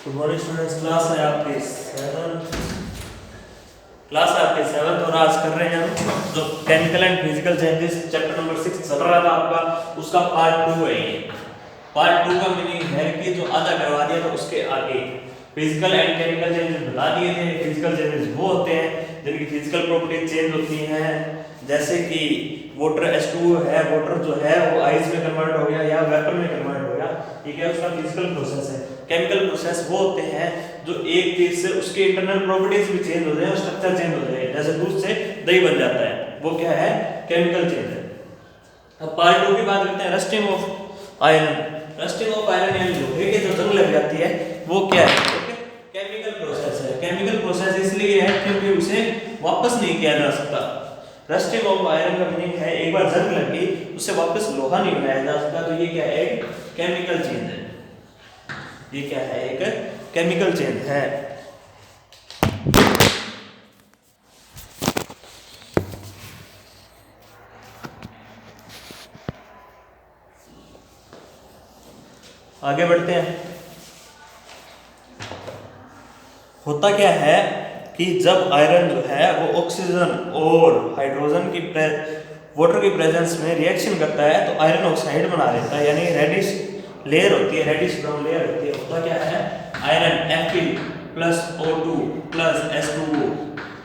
Good morning students. Class है आपकी seventh और आज कर रहे हैं हम जो chemical and physical changes chapter number 6 चल रहा था आपका, उसका पार्ट 2 है ये। पार्ट 2 का मीनिंग है कि जो आधा करवा दिया था उसके आगे फिजिकल एंड केमिकल चेंजेस बता दिए थे। फिजिकल चेंजेस वो होते हैं जिनकी फिजिकल प्रॉपर्टीज चेंज होती हैं, जैसे कि वाटर H2 है, वाटर जो है वो आइस में कन्वर्ट हो गया या वेपर में कन्वर्ट हो गया, ठीक है, उसका फिजिकल प्रोसेस है। केमिकल प्रोसेस वो होते हैं जो एक चीज से उसके इंटरनल प्रॉपर्टीज भी चेंज हो जाए और स्ट्रक्चर चेंज हो जाए, जैसे दूध से दही बन जाता है, वो क्या है, केमिकल चेंज है। अब पार्ट 2 की बात करते हैं, rusting of iron. Rusting of iron यानी लोहे की जो जंग लग जाती है वो क्या है, केमिकल प्रोसेस है। केमिकल प्रोसेस इसलिए है क्योंकि उसे वापस नहीं किया जा सकता। रस्टिंग ऑफ आयरन का मीनिंग है एक बार जंग लग गई उससे वापस लोहा नहीं बनाया जा सकता, तो ये क्या है, एक केमिकल चेंज है। ये क्या है, एक केमिकल चेंज है। आगे बढ़ते हैं। होता क्या है कि जब आयरन जो है वो ऑक्सीजन और हाइड्रोजन की वाटर की प्रेजेंस में रिएक्शन करता है तो आयरन ऑक्साइड बना देता है, यानी रेडिश लेयर होती है, रेडिश ब्राउन लेयर होती है। होता क्या है, iron Fe plus O2 plus H2O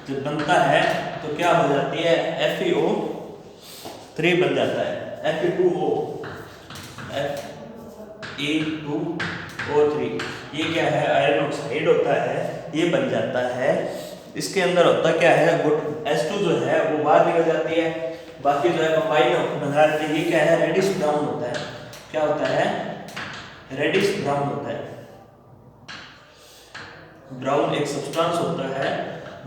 जब बनता है तो क्या हो जाती है, FeO3 बन जाता है, Fe2O Fe2O3। ये क्या है, आयरन ऑक्साइड होता है, ये बन जाता है। इसके अंदर होता क्या है, वो H2 जो है वो बाहर निकल जाती है, बाकी जो है कंबाइन बना रहती है। ये क्या है, रेडिश ब्राउन होता है। क्या होता है, रेडिश ब्राउन होता है। ब्राउन एक सब्सटेंस होता है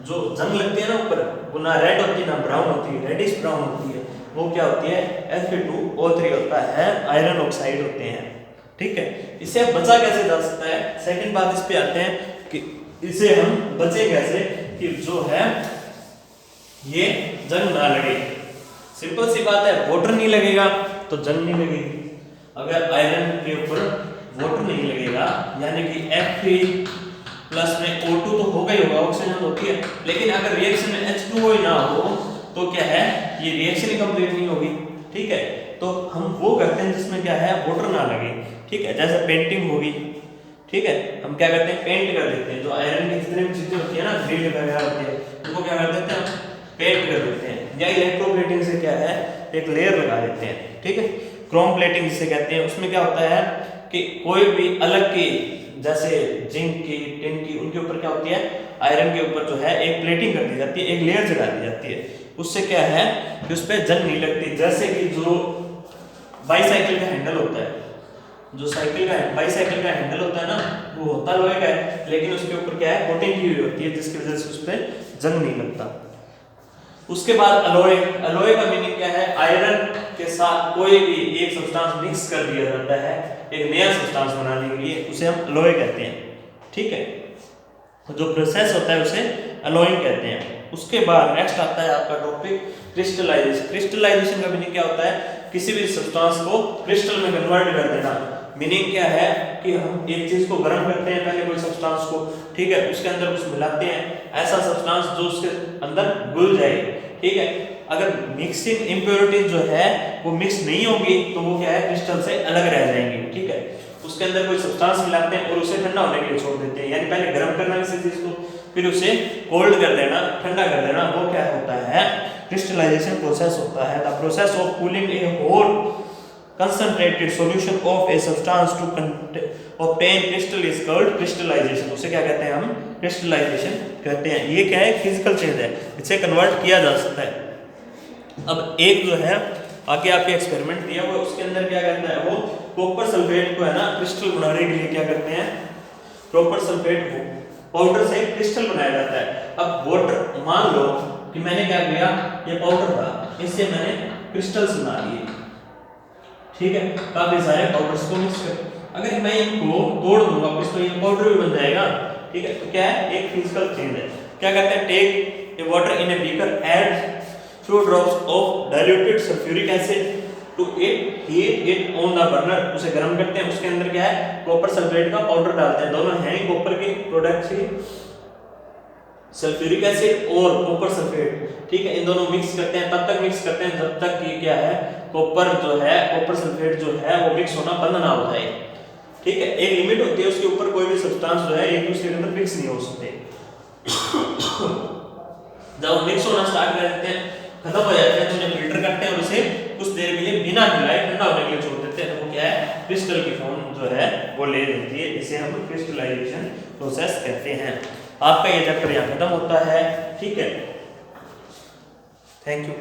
जो जंग लगती है ना ऊपर, वो ना रेड होती है ना ब्राउन होती है, रेडिश ब्राउन होती है। वो क्या होती है, Fe2O3 होता है, आयरन ऑक्साइड होते हैं, ठीक है। इसे बचा कैसे जा सकता है, सेकंड बात इस पे आते हैं कि इसे हम बचे कैसे, कि जो है ये जंग ना लगे। सिंपल सी बात है, वाटर नहीं लगेगा तो जंग नहीं लगेगी। अगर आयरन के ऊपर वाटर नहीं लगेगा यानी कि Fe प्लस में O2 तो होगा ही होगा, ऑक्सीजन होती है, लेकिन अगर रिएक्शन में H2O ही ना हो तो क्या है, ये रिएक्शन ही कंप्लीट नहीं होगी, ठीक है। तो हम वो करते हैं जिसमें क्या है, वाटर ना लगे, ठीक है, जैसे पेंटिंग होगी, ठीक है, हम क्या करते हैं, पेंट कर देते हैं। जो आयरन की जितनी भी चीजें होती है ना, ग्रिड वगैरह होती है, उनको क्या कर देते हैं, पेंट कर देते हैं, या इलेक्ट्रोप्लेटिंग से क्या है, एक लेयर लगा देते हैं, ठीक है। क्रोम प्लेटिंग जिसे कहते हैं, उसमें क्या होता है कि कोई भी अलग की, जैसे जिंक की, टिन की, उनके ऊपर क्या होती है, आयरन के ऊपर जो है एक प्लेटिंग कर दी जाती है, एक लेयर चढ़ा दी जाती है। उससे क्या है कि उस पर जंग नहीं लगती। जैसे कि जो बाईसाइकिल का हैंडल होता है, जो साइकिल का बाईसाइकिल का हैंडल होता है ना, वो होता लोहे का है, लेकिन उसके ऊपर क्या है, कोटिंग की हुई होती है, जिसकी वजह से उस पर जंग नहीं लगता। उसके बाद अलॉय। अलॉय का मीनिंग क्या है, आयरन के साथ कोई भी एक सब्सटेंस मिक्स कर दिया जाता है एक नया सब्सटेंस बनाने के लिए, उसे हम अलॉय कहते हैं, ठीक है। जो प्रोसेस होता है उसे अलॉइंग कहते हैं। उसके बाद नेक्स्ट आता है आपका टॉपिक क्रिस्टलाइजेशन। क्रिस्टलाइजेशन का मीनिंग क्या होता है, किसी भी सब्सटेंस को क्रिस्टल में कन्वर्ट कर देना। मीनिंग क्या है कि हम एक चीज को गर्म करते हैं, पहले कोई सब्सटेंस को, ठीक है, उसके अंदर कुछ मिलाते हैं, ऐसा सब्सटेंस जो उसके अंदर घुल जाए, ठीक है। अगर मिक्सिंग इंप्योरिटीज जो है वो मिक्स नहीं होगी तो वो क्या है, क्रिस्टल से अलग रह जाएंगी, ठीक है। उसके अंदर कोई सब्सटेंस मिलाते हैं और उसे ठंडा होने के लिए छोड़ देते हैं, यानी पहले गर्म करना किसी चीज को, फिर उसे कोल्ड कर देना, ठंडा कर देना, वो क्या होता है, क्रिस्टलाइजेशन प्रोसेस होता है। The process of cooling A hot concentrated solution of a substance to obtain crystal is called crystallization। उसे क्या कहते हैं, हम crystallization कहते हैं। ये क्या है, फिजिकल चेंज है, इसे कन्वर्ट किया जा सकता है। अब एक जो है आगे आपके एक्सपेरिमेंट दिया हुआ, उसके अंदर क्या करता है, वो कॉपर सल्फेट को है ना क्रिस्टल बनाने के लिए क्या करते हैं, कॉपर सल्फेट को पाउडर से क्रिस्टल बनाया जाता है। अब वाटर, मान लो कि मैंने क्या किया, ये पाउडर था, इससे मैंने क्रिस्टल्स बना लिए, ठीक है, काफी सारे पाउडर्स को मिक्स कर, अगर मैं इनको तोड़ दूंगा वापस तो ये पाउडर भी बन जाएगा, ठीक है। तो क्या है, एक फिजिकल चेंज है। क्या कहते हैं, take a water in a beaker, add few drops of diluted sulphuric acid to heat it on the burner, उसे गर्म करते हैं, उसके अंदर क्या है कॉपर सल्फेट का पाउडर डालते हैं, दोनों हैं ही कॉपर के प्रोडक्ट्स ही, सल्फ्यूरिक एसिड और कॉपर सल्फेट, ठीक है, इन दोनों मिक्स करते हैं, तब तक मिक्स करते हैं जब तक कि क्या है कॉपर जो है कॉपर सल्फेट जो है वो मिक्स होना बंद ना हो जाए, ठीक है। एक लिमिट होती है, उसके ऊपर कोई भी सब्सटेंस जो है एक दूसरे के अंदर मिक्स नहीं हो सकते। जब मिक्स होना स्टार्ट कर देते हैं, खत्म हो जाते हैं, तो उन्हें फिल्टर करते हैं और उसे कुछ देर के लिए बिना हिलाए ठंडा होने के लिए छोड़ देते हैं, तो वो क्या है क्रिस्टल की फॉर्म जो है वो ले लेती है, इसे हम क्रिस्टलाइजेशन प्रोसेस कहते हैं। आपका ये चैप्टर यहाँ खत्म होता है, ठीक है, थैंक यू।